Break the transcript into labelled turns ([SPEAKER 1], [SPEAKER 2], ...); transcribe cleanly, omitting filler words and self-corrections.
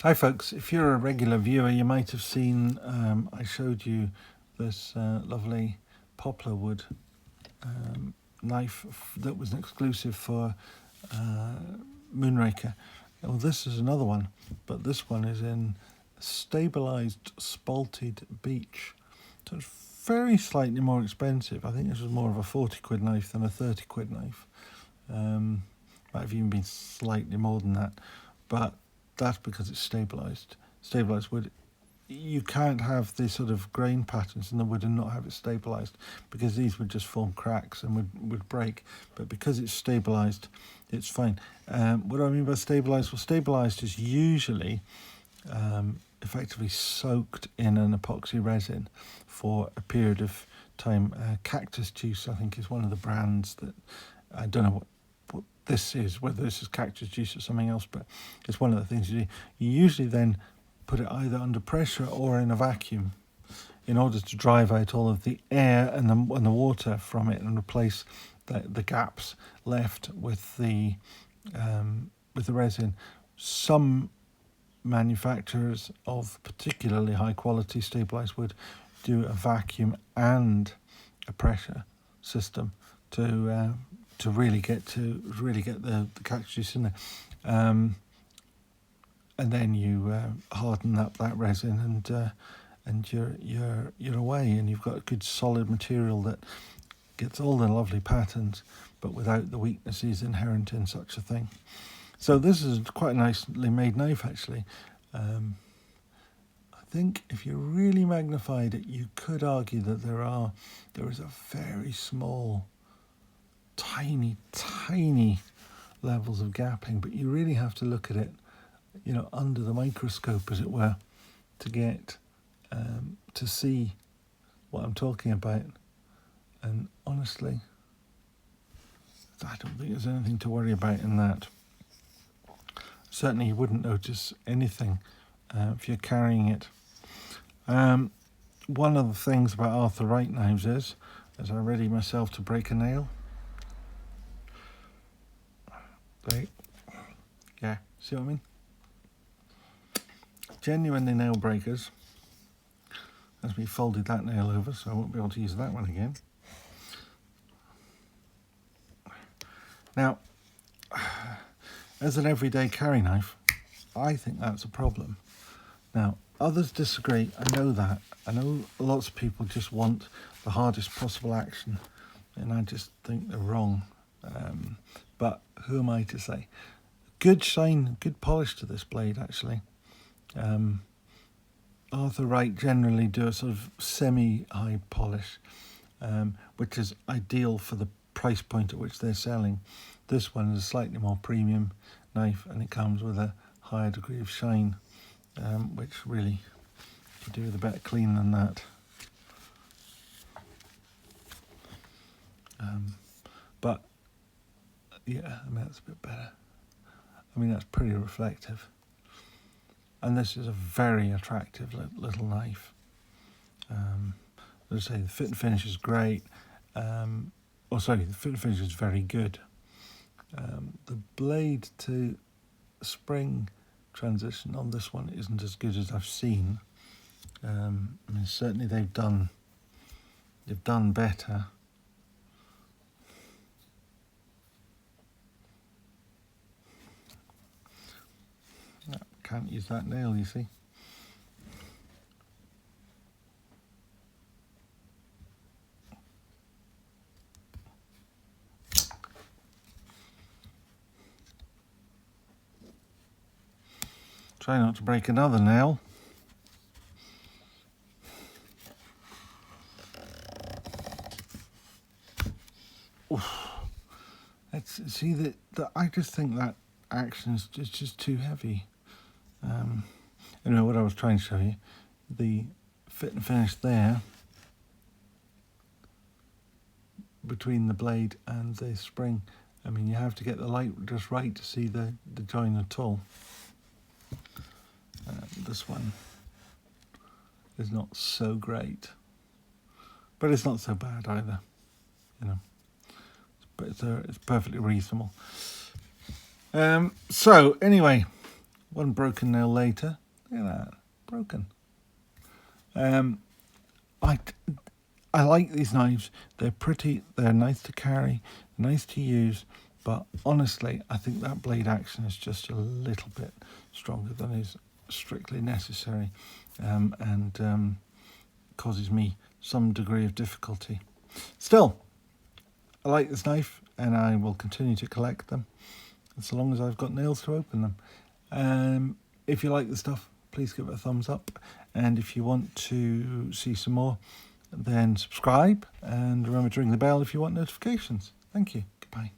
[SPEAKER 1] Hi folks, if you're a regular viewer you might have seen I showed you this lovely poplar wood knife that was an exclusive for Moonraker. Well, this is another one, but this one is in Stabilised Spalted Beech. So it's very slightly more expensive. I think this was more of a 40 quid knife than a 30 quid knife. Might have even been slightly more than that, but that's because it's stabilised. Stabilised wood, you can't have the sort of grain patterns in the wood and not have it stabilised, because these would just form cracks and would break. But because it's stabilised, it's fine. What do I mean by stabilised? Well, stabilised is usually effectively soaked in an epoxy resin for a period of time. Cactus Juice, I think, is one of the brands that, I don't know what this is, whether this is Cactus Juice or something else, but it's one of the things you do. You usually then put it either under pressure or in a vacuum in order to drive out all of the air and the water from it and replace the gaps left with the resin. Some manufacturers of particularly high quality stabilized wood do a vacuum and a pressure system to really get the cactus juice in there, and then you harden up that resin and you're away, and you've got a good solid material that gets all the lovely patterns but without the weaknesses inherent in such a thing. So this is quite a nicely made knife actually. I think if you really magnified it, you could argue that there is a very small, tiny levels of gapping, but you really have to look at it, under the microscope, as it were, to get to see what I'm talking about. And honestly, I don't think there's anything to worry about in that. Certainly you wouldn't notice anything if you're carrying it. One of the things about Arthur Wright knives is, as I ready myself to break a nail, yeah, see what I mean? Genuinely nail breakers. As we folded that nail over, so I won't be able to use that one again. Now, as an everyday carry knife, I think that's a problem. Now, others disagree, I know that. I know lots of people just want the hardest possible action, and I just think they're wrong. But who am I to say? Good shine, good polish to this blade actually. Arthur Wright generally do a sort of semi-high polish, which is ideal for the price point at which they're selling. This one is a slightly more premium knife, and it comes with a higher degree of shine, which really could do with a better clean than that. But yeah, I mean, that's a bit better. I mean, that's pretty reflective. And this is a very attractive little knife. As I say, the fit and finish is great. The fit and finish is very good. The blade to spring transition on this one isn't as good as I've seen. I mean, certainly they've done better. Can't use that nail, you see. Try not to break another nail. See that I just think that action is just too heavy. Anyway, what I was trying to show you, the fit and finish there between the blade and the spring. I mean, you have to get the light just right to see the join at all. This one is not so great, but it's not so bad either, But it's perfectly reasonable. So anyway, One broken nail later. Look at that, broken. I like these knives. They're pretty, they're nice to carry, nice to use, but honestly, I think that blade action is just a little bit stronger than is strictly necessary, and causes me some degree of difficulty. Still, I like this knife, and I will continue to collect them as long as I've got nails to open them. If you like the stuff, please give it a thumbs up, and if you want to see some more, then subscribe, and remember to ring the bell if you want notifications. Thank you. Goodbye.